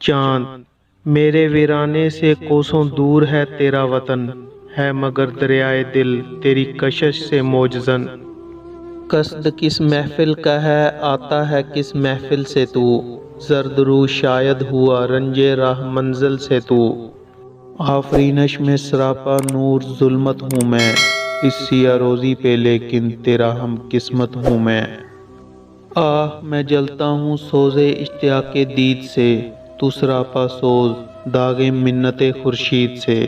چاند میرے ویرانے سے کوسوں دور ہے تیرا وطن، ہے مگر دریائے دل تیری کشش سے موجزن۔ قصد کس محفل کا ہے آتا ہے کس محفل سے تو، زرد رو شاید ہوا رنجے راہ منزل سے تو۔ آفرینش میں سراپا نور ظلمت ہوں میں، اس سیاہ روزی پہ لیکن تیرا ہم قسمت ہوں میں۔ آہ میں جلتا ہوں سوزے اشتیاق دید سے، تو سراپا سوز داغ منت خورشید سے۔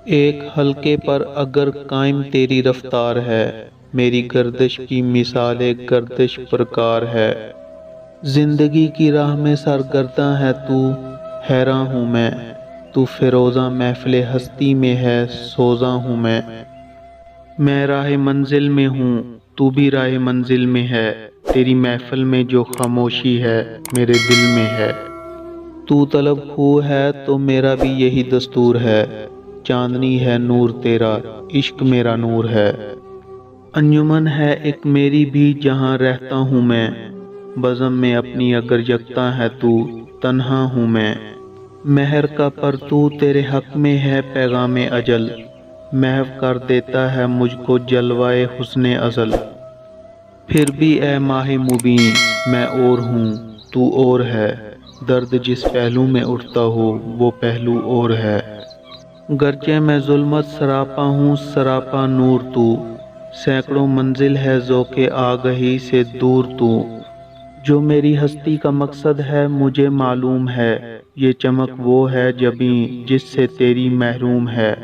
ایک حلقے پر اگر قائم تیری رفتار ہے، میری گردش کی مثال گردش پرکار ہے۔ زندگی کی راہ میں سرگرداں ہے تو، حیراں ہوں میں، تو فیروزاں محفل ہستی میں ہے سوزاں ہوں میں راہ منزل میں ہوں تو بھی راہ منزل میں ہے، تیری محفل میں جو خاموشی ہے میرے دل میں ہے۔ تو طلب خو ہے تو میرا بھی یہی دستور ہے، چاندنی ہے نور تیرا عشق میرا نور ہے۔ انجمن ہے ایک میری بھی جہاں رہتا ہوں میں، بزم میں اپنی اگر جگتا ہے تو تنہا ہوں میں۔ مہر کا پرتو تیرے حق میں ہے پیغام اجل، محو کر دیتا ہے مجھ کو جلوائے حسن ازل۔ پھر بھی اے ماہ مبین میں اور ہوں تو اور ہے، درد جس پہلو میں اٹھتا ہو وہ پہلو اور ہے۔ گرچہ میں ظلمت سراپا ہوں سراپا نور تو، سینکڑوں منزل ہے ذوق آگہی سے دور تو۔ جو میری ہستی کا مقصد ہے مجھے معلوم ہے، یہ چمک وہ ہے جبیں جس سے تیری محروم ہے۔